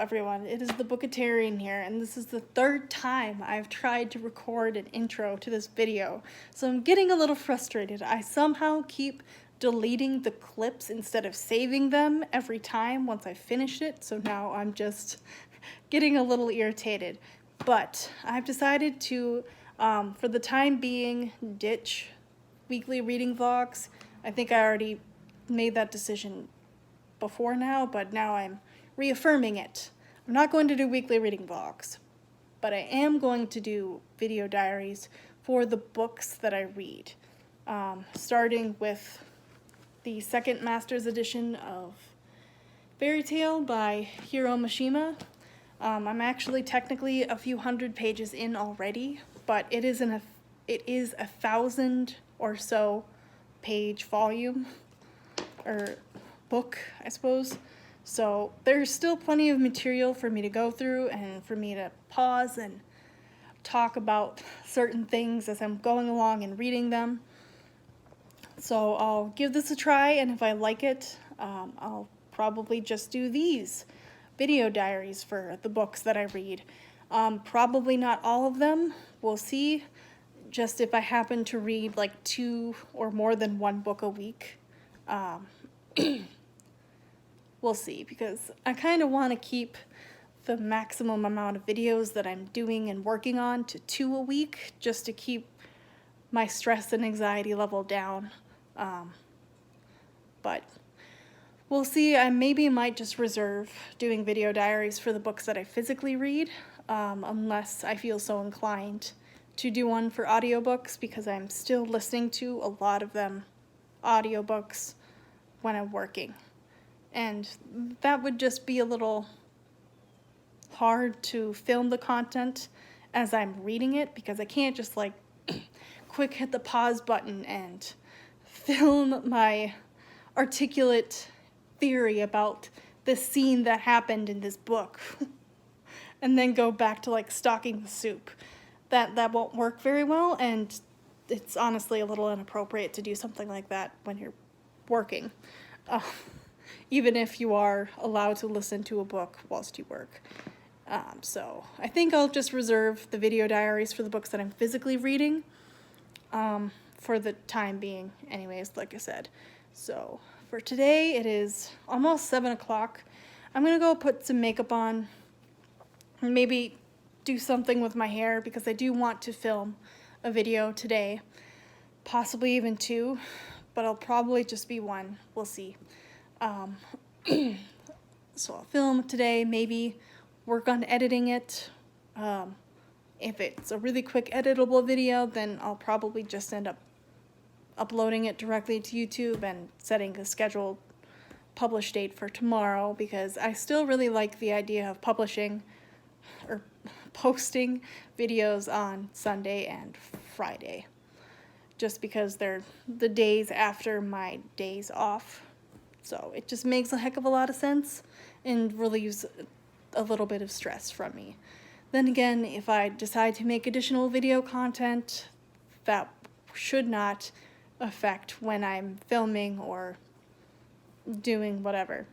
everyone, it is the Bookatarian here, and this is the third time I've tried to record an intro to this video, so I'm getting a little frustrated. I somehow keep deleting the clips instead of saving them every time once I finish it, so now I'm just getting a little irritated. But I've decided to, for the time being, ditch weekly reading vlogs. I think I already made that decision before now, but now I'm reaffirming it. I'm not going to do weekly reading vlogs, but I am going to do video diaries for the books that I read, starting with the second Master's Edition of Fairy Tale by Hiro Mishima. I'm actually technically a few hundred pages in already, but it is a 1,000 or so page volume, or book, I suppose. So there's still plenty of material for me to go through and for me to pause and talk about certain things as I'm going along and reading them. So I'll give this a try, and if I like it, I'll probably just do these video diaries for the books that I read. Probably not all of them, we'll see. Just if I happen to read like 2 or more than 1 book a week. We'll see, because I kind of want to keep the maximum amount of videos that I'm doing and working on to 2 a week, just to keep my stress and anxiety level down. But we'll see. I maybe might just reserve doing video diaries for the books that I physically read, unless I feel so inclined to do one for audiobooks, because I'm still listening to a lot of them audiobooks when I'm working. And that would just be a little hard to film the content as I'm reading it, because I can't just like quick hit the pause button and film my articulate theory about this scene that happened in this book and then go back to like stocking the soup. That won't work very well, and it's honestly a little inappropriate to do something like that when you're working. Even if you are allowed to listen to a book whilst you work. So I think I'll just reserve the video diaries for the books that I'm physically reading, for the time being anyways, like I said. So for today, it is almost 7 o'clock. I'm gonna go put some makeup on, and maybe do something with my hair, because I do want to film a video today, possibly even 2, but I'll probably just be 1, we'll see. So I'll film today, maybe work on editing it. If it's a really quick editable video, then I'll probably just end up uploading it directly to YouTube and setting a scheduled publish date for tomorrow, because I still really like the idea of publishing or posting videos on Sunday and Friday, just because they're the days after my days off. So it just makes a heck of a lot of sense and relieves a little bit of stress from me. Then again, if I decide to make additional video content, that should not affect when I'm filming or doing whatever.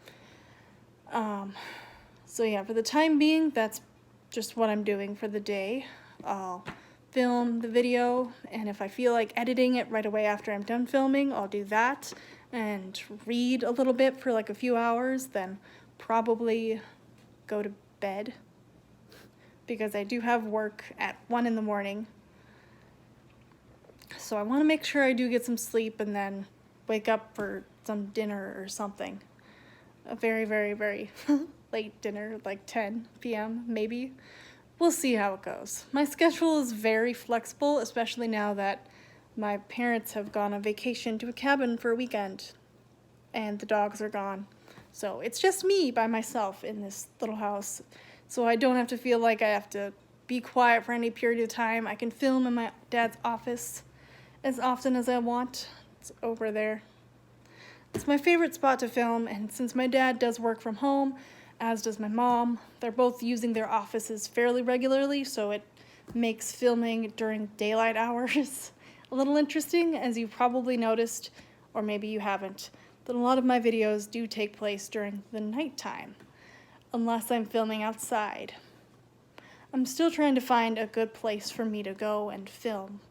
So yeah, for the time being, that's just what I'm doing for the day. I'll film the video, and if I feel like editing it right away after I'm done filming, I'll do that and read a little bit for like a few hours, then probably go to bed, because I do have work at 1 in the morning. So I want to make sure I do get some sleep and then wake up for some dinner or something. A very, very, very late dinner, like 10 p.m. maybe. We'll see how it goes. My schedule is very flexible, especially now that my parents have gone on vacation to a cabin for a weekend and the dogs are gone. So it's just me by myself in this little house. So I don't have to feel like I have to be quiet for any period of time. I can film in my dad's office as often as I want. It's over there. It's my favorite spot to film, and since my dad does work from home, as does my mom, they're both using their offices fairly regularly, so it makes filming during daylight hours a little interesting, as you probably noticed, or maybe you haven't, that a lot of my videos do take place during the nighttime. unless I'm filming outside. I'm still trying to find a good place for me to go and film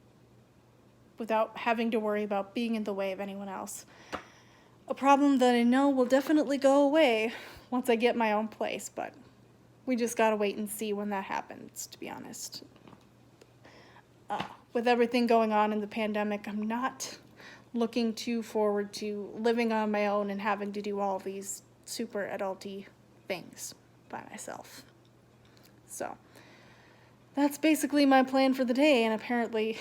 without having to worry about being in the way of anyone else. A problem that I know will definitely go away once I get my own place, but we just gotta wait and see when that happens, to be honest. With everything going on in the pandemic, I'm not looking too forward to living on my own and having to do all these super adulty things by myself. So that's basically my plan for the day, and apparently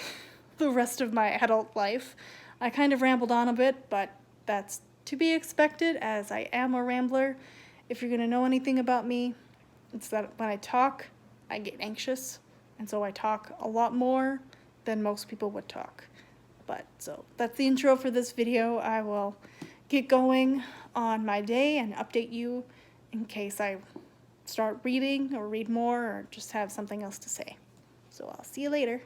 the rest of my adult life. I kind of rambled on a bit, but that's to be expected, as I am a rambler. If you're gonna know anything about me, it's that when I talk, I get anxious, and so I talk a lot more than most people would talk. But so that's the intro for this video. I will get going on my day and update you in case I start reading or read more or just have something else to say. So I'll see you later.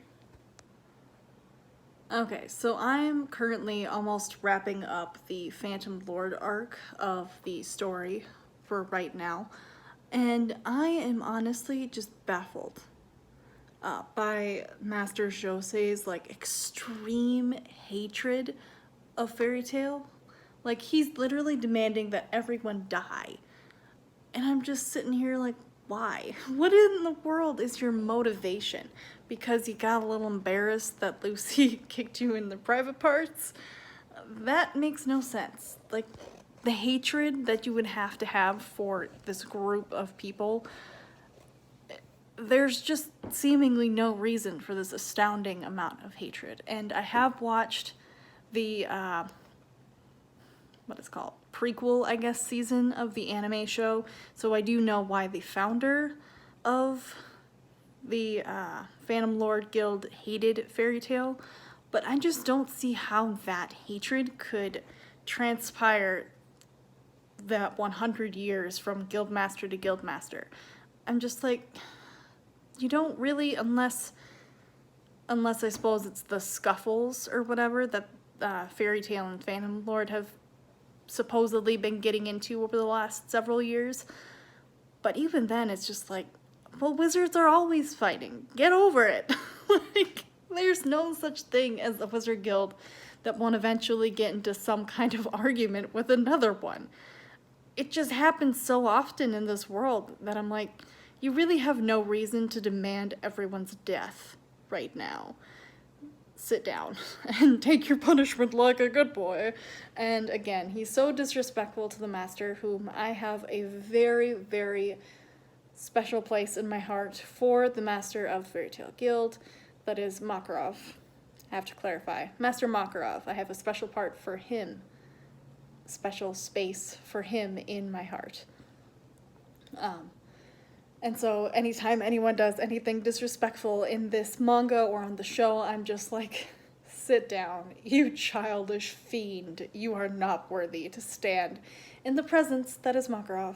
Okay, so I'm currently almost wrapping up the Phantom Lord arc of the story for right now, and I am honestly just baffled by Master Jose's like extreme hatred of Fairy Tail. Like, he's literally demanding that everyone die. And I'm just sitting here like, why? What in the world is your motivation? Because you got a little embarrassed that Lucy kicked you in the private parts? That makes no sense. Like, the hatred that you would have to have for this group of people, there's just seemingly no reason for this astounding amount of hatred. And I have watched the, what it's called, prequel, I guess, season of the anime show, so I do know why the founder of the Phantom Lord Guild hated Fairy Tail, but I just don't see how that hatred could transpire that 100 years from Guildmaster to Guildmaster. I'm just like, you don't really, unless I suppose it's the scuffles or whatever that Fairy Tail and Phantom Lord have supposedly been getting into over the last several years. But even then, it's just like, well, wizards are always fighting. Get over it. Like, there's no such thing as a wizard guild that won't eventually get into some kind of argument with another one. It just happens so often in this world that I'm like, you really have no reason to demand everyone's death right now. Sit down and take your punishment like a good boy. And again, he's so disrespectful to the master, whom I have a very, very special place in my heart for, the master of Fairy Tail Guild, that is Makarov. I have to clarify. Master Makarov. I have a special part for him. Special space for him in my heart. And so anytime anyone does anything disrespectful in this manga or on the show, I'm just like, sit down, you childish fiend. You are not worthy to stand in the presence that is Makarov.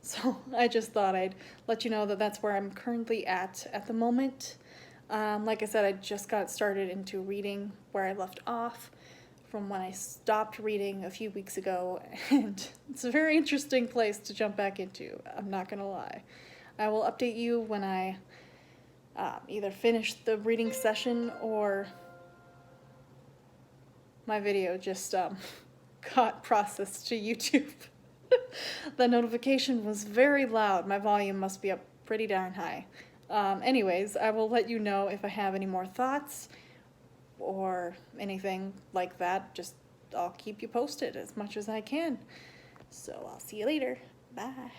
So I just thought I'd let you know that that's where I'm currently at the moment. Like I said, I just got started into reading where I left off from when I stopped reading a few weeks ago, and it's a very interesting place to jump back into, I'm not gonna lie. I will update you when I either finish the reading session or my video just got processed to YouTube. The notification was very loud. My volume must be up pretty darn high. Anyways, I will let you know if I have any more thoughts or anything like that. Just I'll keep you posted as much as I can. So I'll see you later. Bye.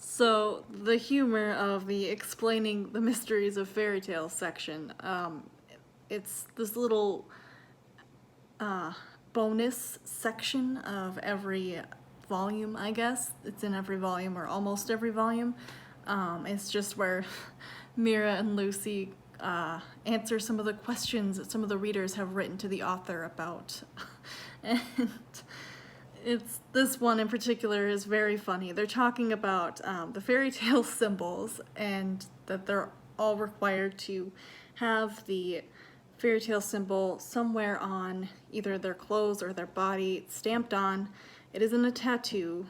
So, the humor of the explaining the mysteries of fairy tales section, it's this little bonus section of every volume, I guess. It's in every volume, or almost every volume. It's just where Mira and Lucy answer some of the questions that some of the readers have written to the author about. And this one in particular is very funny. They're talking about the fairy tale symbols, and that they're all required to have the fairy tale symbol somewhere on either their clothes or their body. It's stamped on. It isn't a tattoo.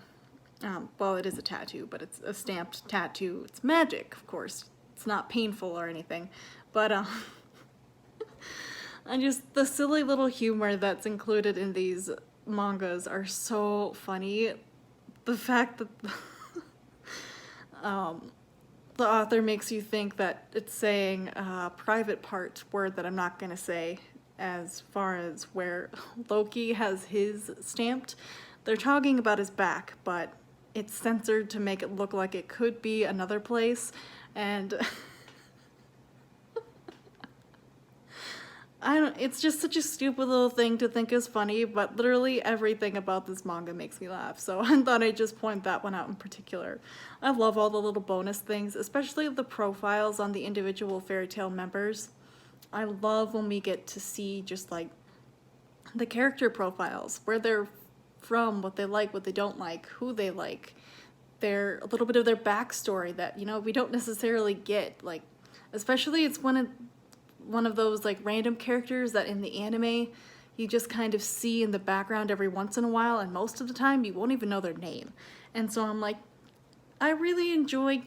Well, it is a tattoo, but it's a stamped tattoo. It's magic, of course. It's not painful or anything. But, and just the silly little humor that's included in these mangas are so funny. The fact that the author makes you think that it's saying a private part word that I'm not going to say, as far as where Loki has his stamped. They're talking about his back, but it's censored to make it look like it could be another place, and it's just such a stupid little thing to think is funny, but literally everything about this manga makes me laugh, so I thought I'd just point that one out in particular. I love all the little bonus things, especially the profiles on the individual fairy tale members. I love when we get to see just like the character profiles, where they're from, what they like, what they don't like, who they like, a little bit of their backstory that, you know, we don't necessarily get, like, especially it's one of those like random characters that in the anime you just kind of see in the background every once in a while, and most of the time you won't even know their name. And so I'm like, I really enjoy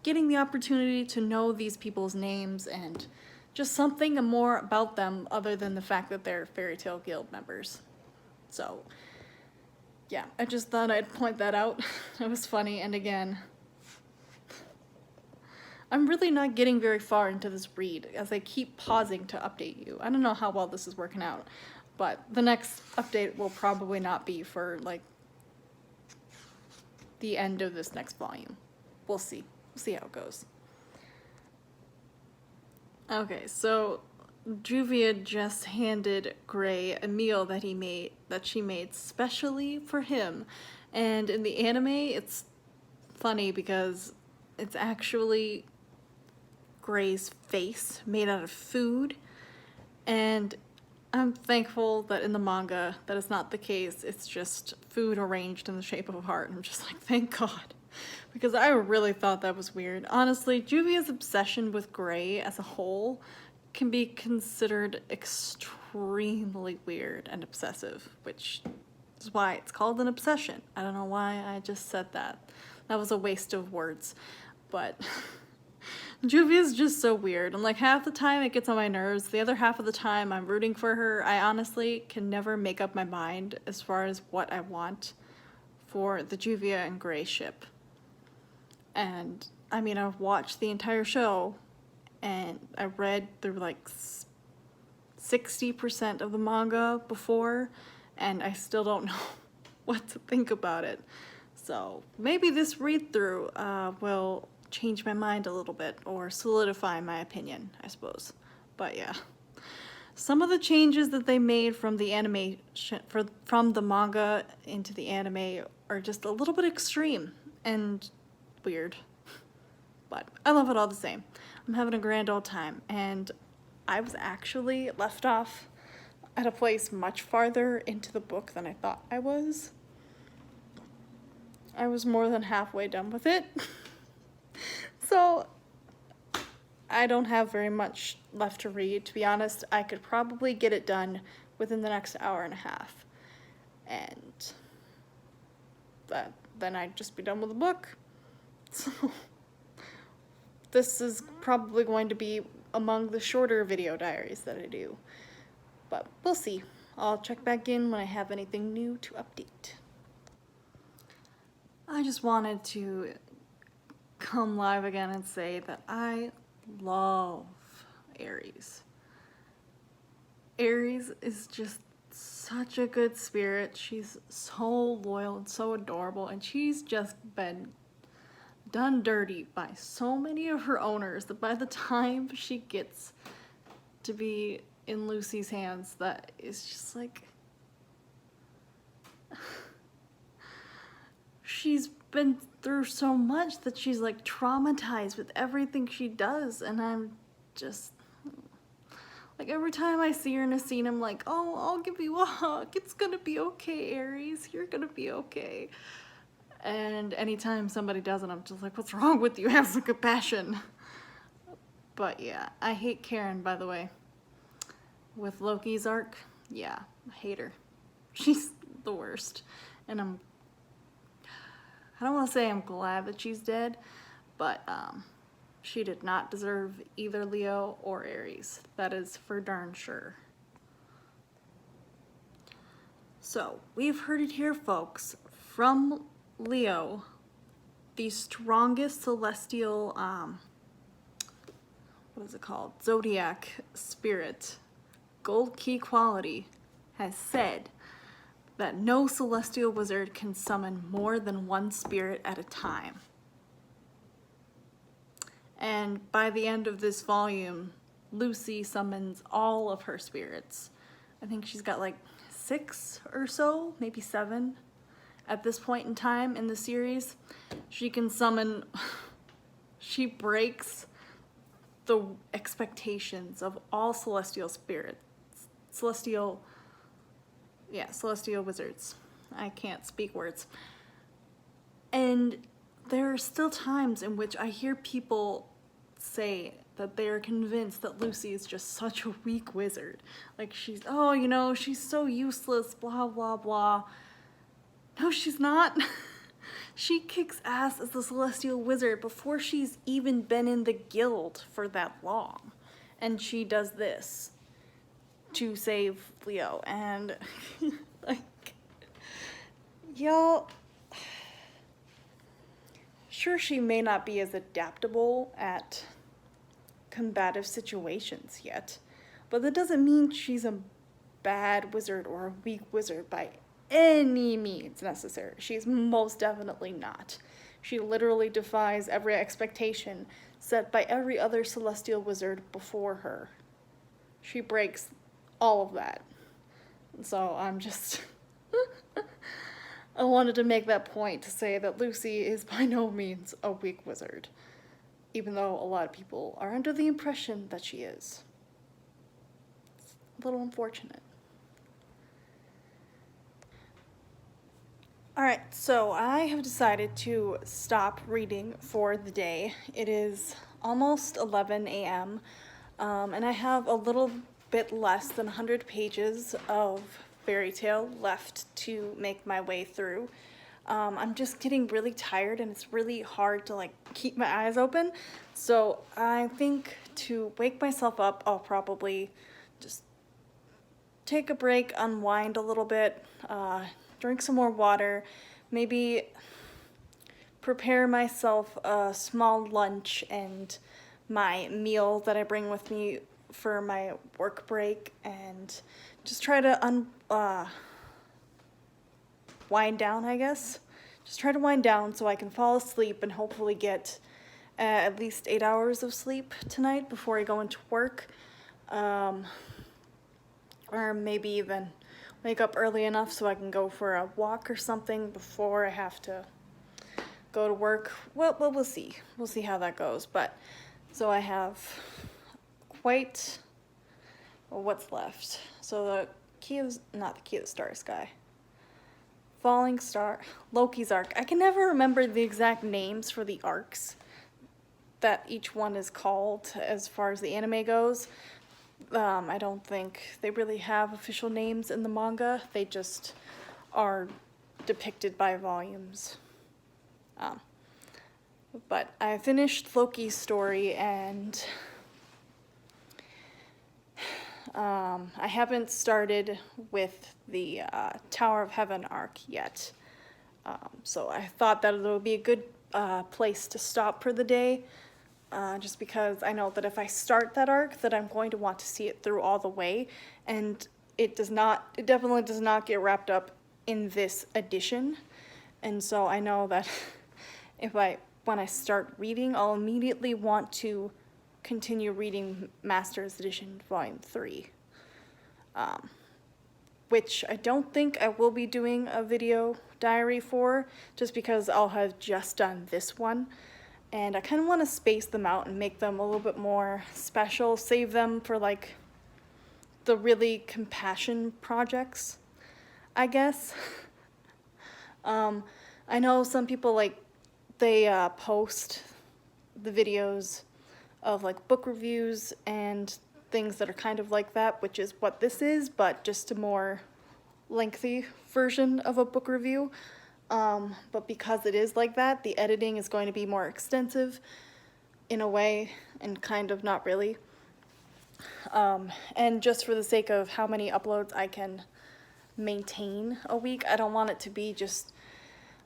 getting the opportunity to know these people's names and just something more about them other than the fact that they're Fairy Tale Guild members. So yeah, I just thought I'd point that out. It was funny, and again, I'm really not getting very far into this read as I keep pausing to update you. I don't know how well this is working out, but the next update will probably not be for like the end of this next volume. We'll see. We'll see how it goes. Okay, so Juvia just handed Gray a meal that she made specially for him. And in the anime, it's funny because it's actually Gray's face made out of food. And I'm thankful that in the manga that is not the case. It's just food arranged in the shape of a heart. And I'm just like, thank God. Because I really thought that was weird. Honestly, Juvia's obsession with Gray as a whole can be considered extremely weird and obsessive, which is why it's called an obsession. I don't know why I just said that. That was a waste of words. But Juvia's just so weird, and like half the time it gets on my nerves, the other half of the time I'm rooting for her. I honestly can never make up my mind as far as what I want for the Juvia and Gray ship. And I mean, I've watched the entire show, and I read through like 60% of the manga before, and I still don't know what to think about it. So maybe this read-through will change my mind a little bit, or solidify my opinion, I suppose. But yeah, some of the changes that they made from the animation, from the manga into the anime, are just a little bit extreme and weird. But I love it all the same. I'm having a grand old time, and I was actually left off at a place much farther into the book than I thought I was. I was more than halfway done with it. So I don't have very much left to read. To be honest, I could probably get it done within the next hour and a half. And then I'd just be done with the book. So this is probably going to be among the shorter video diaries that I do. But we'll see. I'll check back in when I have anything new to update. I just wanted to come live again and say that I love Aries. Aries is just such a good spirit. She's so loyal and so adorable, and she's just been done dirty by so many of her owners that by the time she gets to be in Lucy's hands, that is just like, she's been through so much that she's like traumatized with everything she does, and I'm just like, every time I see her in a scene, I'm like, oh, I'll give you a hug, it's gonna be okay, Aries, you're gonna be okay. And anytime somebody doesn't, I'm just like, what's wrong with you? Have some compassion. But yeah, I hate Karen, by the way. with Loki's arc, yeah, I hate her. She's the worst. And I don't want to say I'm glad that she's dead, but she did not deserve either Leo or Aries. That is for darn sure. So, we've heard it here, folks. From Leo, the strongest celestial, what is it called? Zodiac spirit, gold key quality, has said that no celestial wizard can summon more than one spirit at a time. And by the end of this volume, Lucy summons all of her spirits. I think she's got like 6 or so, maybe 7 at this point in time in the series. She can summon, she breaks the expectations of all celestial spirits. Celestial wizards. I can't speak words. And there are still times in which I hear people say that they are convinced that Lucy is just such a weak wizard. Like she's, oh, you know, she's so useless, blah, blah, blah. No, she's not. She kicks ass as the celestial wizard before she's even been in the guild for that long. And she does this to save Leo. And like, y'all, sure, she may not be as adaptable at combative situations yet, but that doesn't mean she's a bad wizard or a weak wizard by any means necessary. She's most definitely not. She literally defies every expectation set by every other celestial wizard before her. She breaks all of that. So I'm just... I wanted to make that point to say that Lucy is by no means a weak wizard, even though a lot of people are under the impression that she is. It's a little unfortunate. Alright, so I have decided to stop reading for the day. It is almost 11 a.m. And I have a little bit less than 100 pages of fairy tale left to make my way through. I'm just getting really tired and it's really hard to like keep my eyes open. So I think to wake myself up, I'll probably just take a break, unwind a little bit, drink some more water, maybe prepare myself a small lunch and my meal that I bring with me for my work break, and just try to wind down, I guess. Just try to wind down so I can fall asleep and hopefully get at least 8 hours of sleep tonight before I go into work. Or maybe even wake up early enough so I can go for a walk or something before I have to go to work. Well, we'll see. We'll see how that goes. But so I have quite, well, what's left? So the key of, not the key of the star sky. Falling star, Loki's arc. I can never remember the exact names for the arcs that each one is called as far as the anime goes. I don't think they really have official names in the manga. They just are depicted by volumes. But I finished Loki's story and I haven't started with the Tower of Heaven arc yet. So I thought that it would be a good place to stop for the day. Just because I know that if I start that arc, that I'm going to want to see it through all the way, and it definitely does not get wrapped up in this edition, and so I know that when I start reading, I'll immediately want to continue reading Master's Edition Volume 3, which I don't think I will be doing a video diary for, just because I'll have just done this one. And I kind of want to space them out and make them a little bit more special, save them for like the really compassion projects, I guess. I know some people like, they post the videos of like book reviews and things that are kind of like that, which is what this is, but just a more lengthy version of a book review. But because it is like that, the editing is going to be more extensive in a way, and kind of not really. And just for the sake of how many uploads I can maintain a week, I don't want it to be just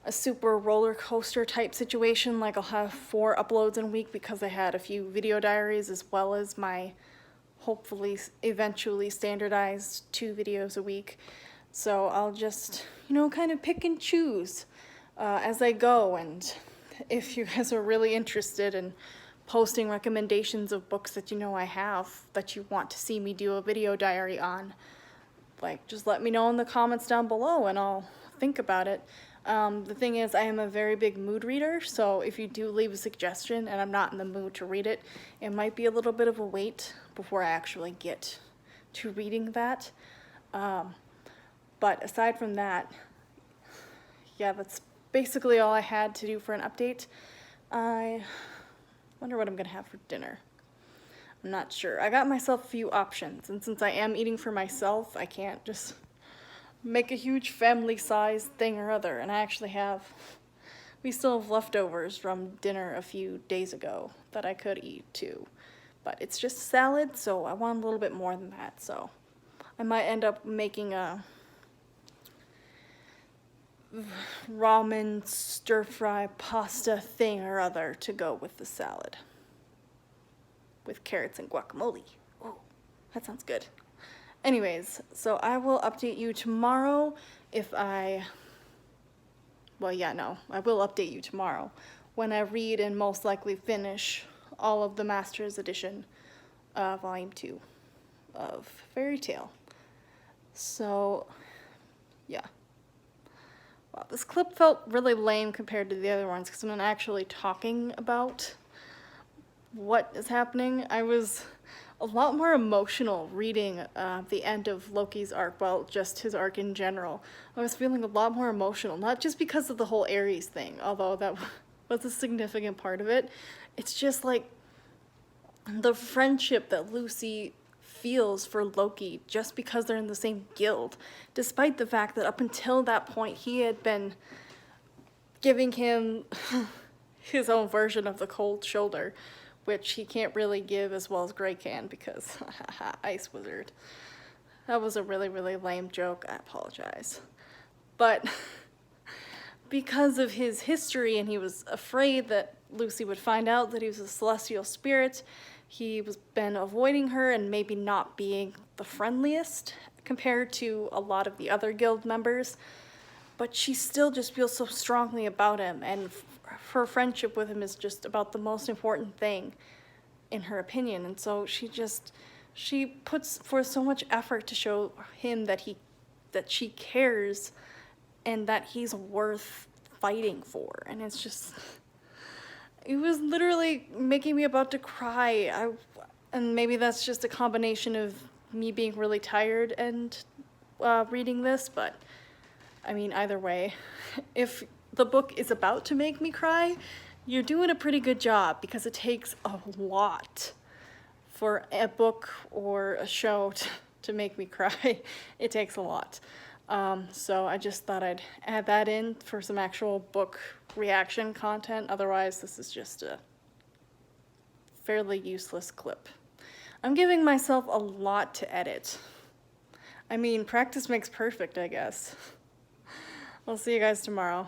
a super roller coaster type situation, like I'll have 4 uploads in a week because I had a few video diaries as well as my hopefully eventually standardized 2 videos a week. So I'll just, kind of pick and choose as I go. And if you guys are really interested in posting recommendations of books that I have that you want to see me do a video diary on, like, just let me know in the comments down below and I'll think about it. The thing is, I am a very big mood reader, so if you do leave a suggestion and I'm not in the mood to read it, it might be a little bit of a wait before I actually get to reading that. But aside from that, yeah, that's basically all I had to do for an update. I wonder what I'm gonna have for dinner. I'm not sure. I got myself a few options, and since I am eating for myself, I can't just make a huge family-sized thing or other. And we still have leftovers from dinner a few days ago that I could eat too. But it's just salad, so I want a little bit more than that. So I might end up making a ramen stir-fry pasta thing or other to go with the salad. With carrots and guacamole. Oh, that sounds good. Anyways, so I will update you tomorrow I will update you tomorrow when I read and most likely finish all of the Master's Edition, Volume 2 of Fairy Tale. So, yeah. Wow, this clip felt really lame compared to the other ones because I'm not actually talking about what is happening. I was a lot more emotional reading the end of Loki's arc, well, just his arc in general. I was feeling a lot more emotional, not just because of the whole Aries thing, although that was a significant part of it. It's just like the friendship that Lucy feels for Loki just because they're in the same guild, despite the fact that up until that point he had been giving him his own version of the cold shoulder, which he can't really give as well as Gray can because Ice Wizard. That was a really, really lame joke. I apologize. But because of his history and he was afraid that Lucy would find out that he was a celestial spirit, he was been avoiding her and maybe not being the friendliest compared to a lot of the other guild members. But she still just feels so strongly about him, and her friendship with him is just about the most important thing in her opinion. And so she puts forth so much effort to show him that she cares and that he's worth fighting for. And it was literally making me about to cry. And maybe that's just a combination of me being really tired and reading this, but I mean, either way, if the book is about to make me cry, you're doing a pretty good job, because it takes a lot for a book or a show to make me cry. It takes a lot. So I just thought I'd add that in for some actual book reaction content. Otherwise, this is just a fairly useless clip. I'm giving myself a lot to edit. I mean, practice makes perfect, I guess. I'll see you guys tomorrow.